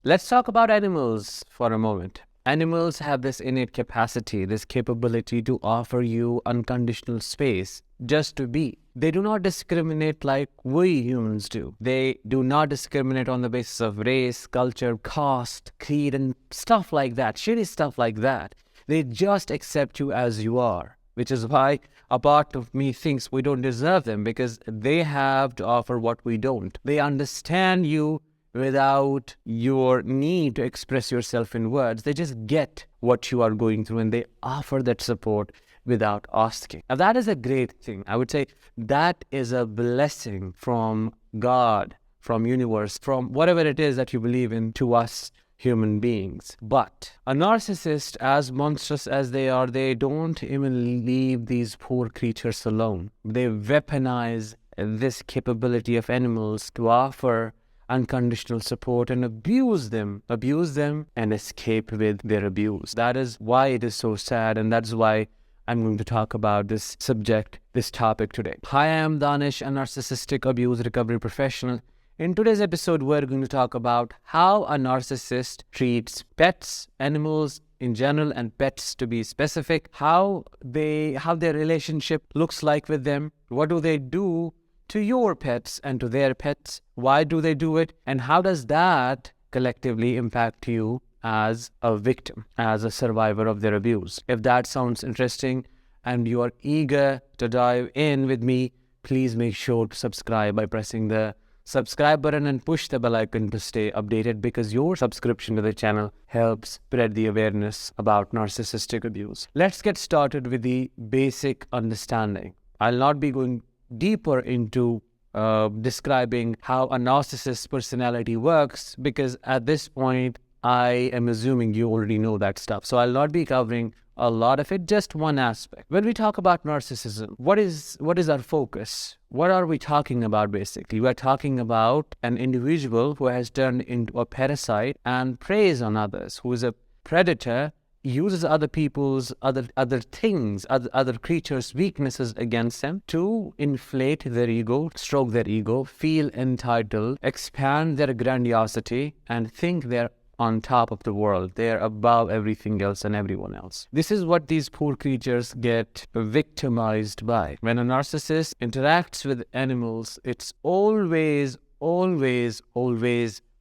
Let's talk about animals for a moment. Animals have this innate capacity, this capability to offer you unconditional space just to be. They do not discriminate like we humans do. They do not discriminate on the basis of race, culture, caste, creed, and stuff like that, shitty stuff like that. They just accept you as you are, which is why a part of me thinks we don't deserve them because they have to offer what we don't. They understand you without your need to express yourself in words. They just get what you are going through and they offer that support without asking. Now, that is a great thing. I would say that is a blessing from God, from universe, from whatever it is that you believe in to us human beings. But a narcissist, as monstrous as they are, they don't even leave these poor creatures alone. They weaponize this capability of animals to offer unconditional support and abuse them and escape with their abuse. That is why it is so sad, and that's why I'm going to talk about this subject, this topic today. Hi, I am Danish, a narcissistic abuse recovery professional. In today's episode, we're going to talk about how a narcissist treats pets, animals in general, and pets to be specific, how their relationship looks like with them, what do they do to your pets and to their pets, why do they do it, and how does that collectively impact you as a victim, as a survivor of their abuse. If that sounds interesting and you are eager to dive in with me, please make sure to subscribe by pressing the subscribe button and push the bell icon to stay updated, because your subscription to the channel helps spread the awareness about narcissistic abuse. Let's get started with the basic understanding. I'll not be going deeper into describing how a narcissist's personality works, because at this point I am assuming you already know that stuff. So I'll not be covering a lot of it, just one aspect. When we talk about narcissism, what is our focus? What are we talking about basically? We're talking about an individual who has turned into a parasite and preys on others, who is a predator, uses other people's other things, other creatures' weaknesses against them to inflate their ego, stroke their ego, feel entitled, expand their grandiosity, and think they're on top of the world. They're above everything else and everyone else. This is what these poor creatures get victimized by. When a narcissist interacts with animals, it's always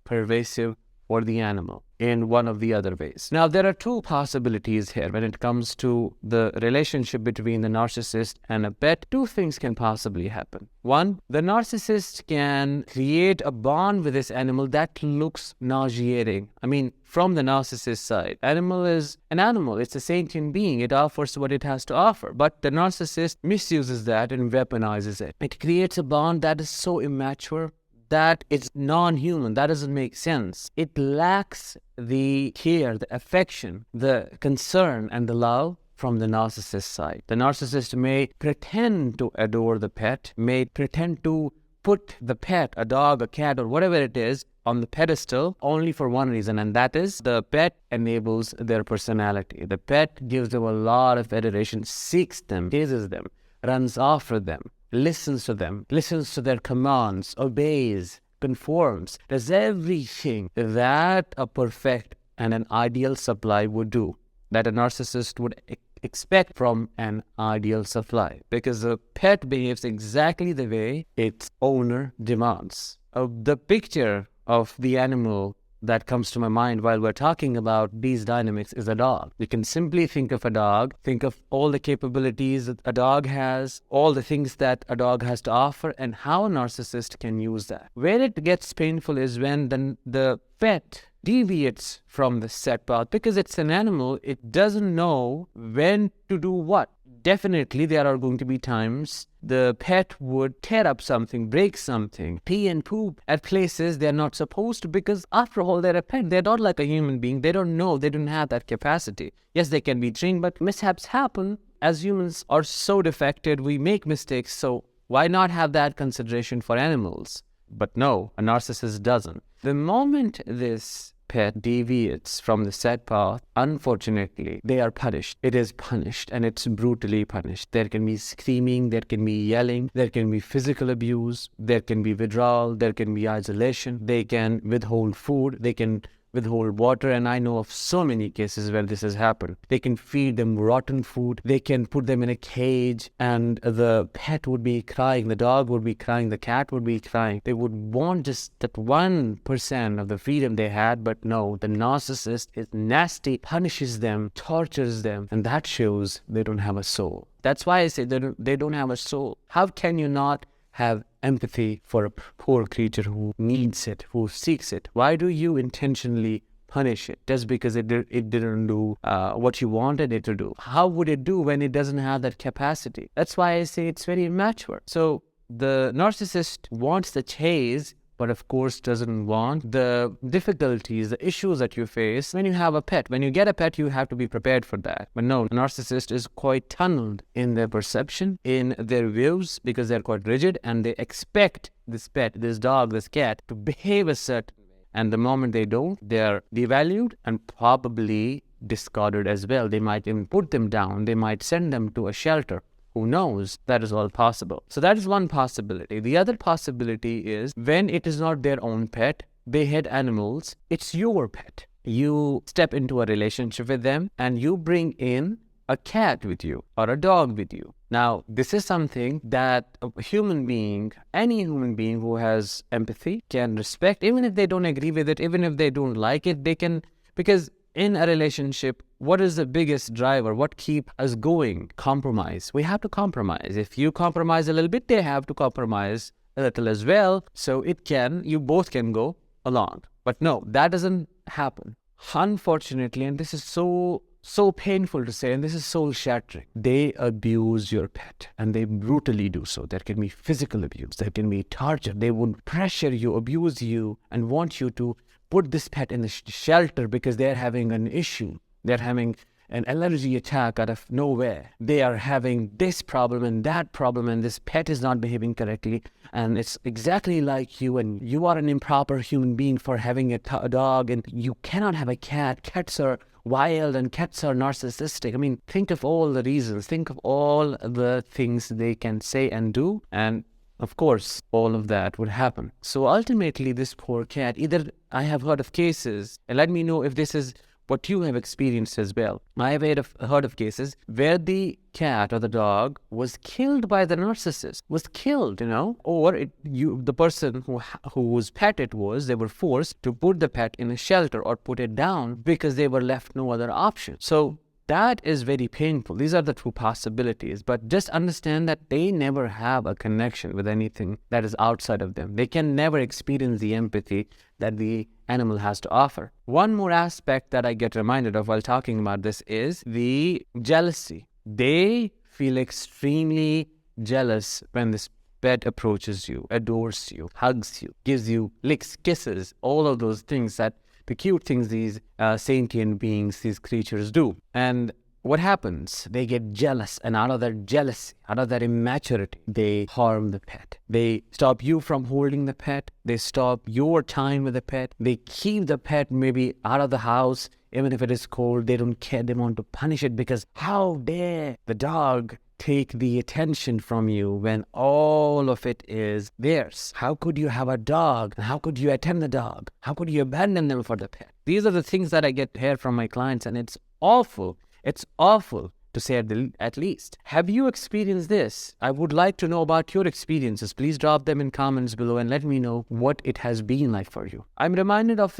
pervasive for the animal in one of the other ways. Now, there are two possibilities here when it comes to the relationship between the narcissist and a pet. Two things can possibly happen. One, the narcissist can create a bond with this animal that looks nauseating. I mean, from the narcissist side, animal is an animal. It's a sentient being. It offers what it has to offer. But the narcissist misuses that and weaponizes it. It creates a bond that is so immature, that it's non-human. That doesn't make sense. It lacks the care, the affection, the concern, and the love from the narcissist side. The narcissist may pretend to adore the pet, may pretend to put the pet, a dog, a cat, or whatever it is, on the pedestal only for one reason, and that is the pet enables their personality. The pet gives them a lot of adoration, seeks them, chases them, runs after them, listens to them, listens to their commands, obeys, conforms, does everything that a perfect and an ideal supply would do, that a narcissist would expect from an ideal supply, because the pet behaves exactly the way its owner demands. The picture of the animal that comes to my mind while we're talking about these dynamics is a dog. You can simply think of a dog, think of all the capabilities that a dog has, all the things that a dog has to offer, and how a narcissist can use that. Where it gets painful is when the pet deviates from the set path, because it's an animal. It doesn't know when to do what. Definitely there are going to be times the pet would tear up something, break something, pee and poop at places they're not supposed to, because after all, they're a pet. They're not like a human being. They don't know. They don't have that capacity. Yes, they can be trained, but mishaps happen. As humans are so defected, we make mistakes. So why not have that consideration for animals? But no, a narcissist doesn't. The moment this pet deviates from the set path, unfortunately, they are punished. It is punished, and it's brutally punished. There can be screaming, there can be yelling, there can be physical abuse, there can be withdrawal, there can be isolation, they can withhold food, they can withhold water, and I know of so many cases where this has happened. They can feed them rotten food, they can put them in a cage, and the pet would be crying, the dog would be crying, the cat would be crying. They would want just that 1% of the freedom they had, but no, the narcissist is nasty, punishes them, tortures them, and that shows they don't have a soul. That's why I say they don't have a soul. How can you not have empathy for a poor creature who needs it, who seeks it? Why do you intentionally punish it just because it didn't do what you wanted it to do? How would it do when it doesn't have that capacity? That's why I say it's very immature. So the narcissist wants the chase, but of course doesn't want the difficulties, the issues that you face when you have a pet. When you get a pet, you have to be prepared for that. But no, the narcissist is quite tunneled in their perception, in their views, because they're quite rigid, and they expect this pet, this dog, this cat to behave a certain way. And the moment they don't, they're devalued and probably discarded as well. They might even put them down. They might send them to a shelter. Who knows? That is all possible. So that is one possibility. The other possibility is when it is not their own pet, they had animals, it's your pet. You step into a relationship with them and you bring in a cat with you or a dog with you. Now, this is something that a human being, any human being who has empathy can respect, even if they don't agree with it, even if they don't like it, they can, because in a relationship, what is the biggest driver? What keeps us going? Compromise. We have to compromise. If you compromise a little bit, they have to compromise a little as well. So you both can go along. But no, that doesn't happen. Unfortunately, and this is so painful to say, and this is soul shattering, they abuse your pet, and they brutally do so. There can be physical abuse, there can be torture. They would pressure you, abuse you, and want you to put this pet in the shelter because they're having an issue. They're having an allergy attack out of nowhere. They are having this problem and that problem, and this pet is not behaving correctly, and it's exactly like you, and you are an improper human being for having a dog, and you cannot have a cat. Cats are wild and cats are narcissistic. I mean, think of all the reasons, think of all the things they can say and do, and of course, all of that would happen. So ultimately, this poor cat, either I have heard of cases, and let me know if this is what you have experienced as well. I have heard of cases where the cat or the dog was killed by the narcissist, was killed, or the person whose pet it was, they were forced to put the pet in a shelter or put it down because they were left no other option. So that is very painful. These are the two possibilities. But just understand that they never have a connection with anything that is outside of them. They can never experience the empathy that the animal has to offer. One more aspect that I get reminded of while talking about this is the jealousy. They feel extremely jealous when this pet approaches you, adores you, hugs you, gives you licks, kisses, all of those things, the cute things these sentient beings, these creatures do. And what happens? They get jealous, and out of that jealousy, out of that immaturity, they harm the pet. They stop you from holding the pet. They stop your time with the pet. They keep the pet maybe out of the house, even if it is cold. They don't care. They want to punish it because how dare the dog take the attention from you when all of it is theirs? How could you have a dog? And how could you attend the dog? How could you abandon them for the pet? These are the things that I get here from my clients, and it's awful. It's awful to say at least. Have you experienced this? I would like to know about your experiences. Please drop them in comments below and let me know what it has been like for you. I'm reminded of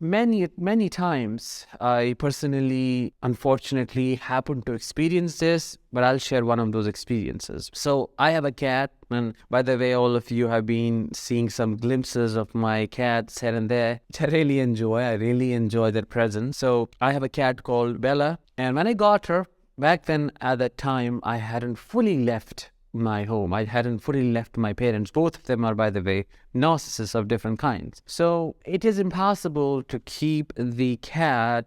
many times I personally, unfortunately, happened to experience this, but I'll share one of those experiences. So I have a cat, and by the way, all of you have been seeing some glimpses of my cats here and there, which I really enjoy. I really enjoy their presence. So I have a cat called Bella, and when I got her, back then at that time, I hadn't fully left my home. I hadn't fully left my parents. Both of them are, by the way, narcissists of different kinds. So it is impossible to keep the cat,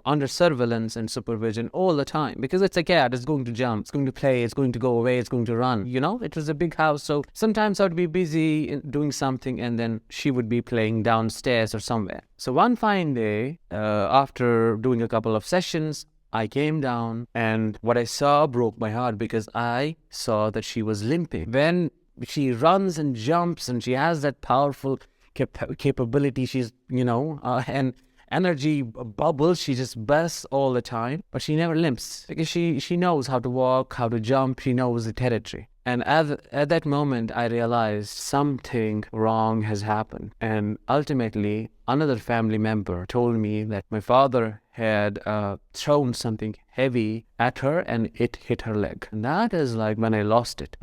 under surveillance and supervision all the time, because it's a cat. It's going to jump, it's going to play, it's going to go away, it's going to run. It was a big house. So sometimes I would be busy doing something, and then she would be playing downstairs or somewhere. So one fine day, after doing a couple of sessions, I came down, and what I saw broke my heart, because I saw that she was limping. When she runs and jumps and she has that powerful capability. She's, and energy bubbles. She just bursts all the time, but she never limps because she knows how to walk, how to jump. She knows the territory. And at that moment, I realized something wrong has happened. And ultimately, another family member told me that my father had thrown something heavy at her and it hit her leg. And that is like when I lost it.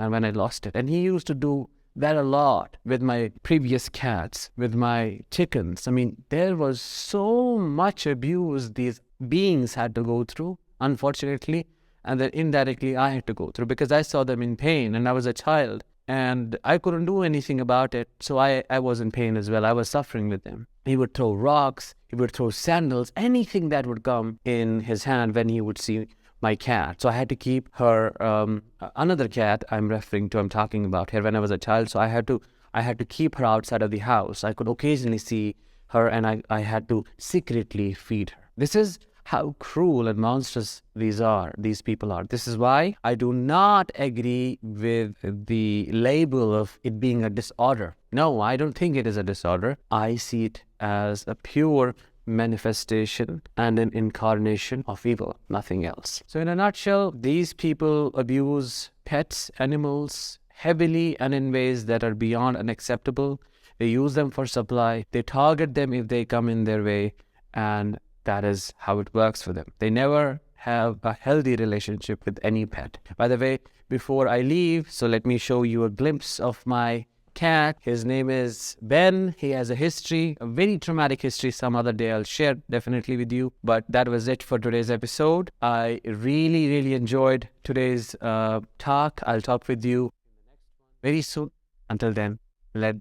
And he used to do that a lot with my previous cats, with my chickens. I mean, there was so much abuse these beings had to go through, unfortunately. And then indirectly I had to go through because I saw them in pain and I was a child and I couldn't do anything about it. So I was in pain as well. I was suffering with him. He would throw rocks, he would throw sandals, anything that would come in his hand when he would see my cat. So I had to keep her, another cat I'm talking about here when I was a child. So I had to keep her outside of the house. I could occasionally see her and I had to secretly feed her. This is how cruel and monstrous these people are. This is why I do not agree with the label of it being a disorder. No, I don't think it is a disorder. I see it as a pure manifestation and an incarnation of evil, nothing else. So in a nutshell, these people abuse pets, animals heavily and in ways that are beyond unacceptable. They use them for supply. They target them if they come in their way, and that is how it works for them. They never have a healthy relationship with any pet. By the way, before I leave, so let me show you a glimpse of my cat. His name is Ben. He has a history, a very traumatic history. Some other day I'll share definitely with you. But that was it for today's episode. I really, really enjoyed today's talk. I'll talk with you very soon. Until then, let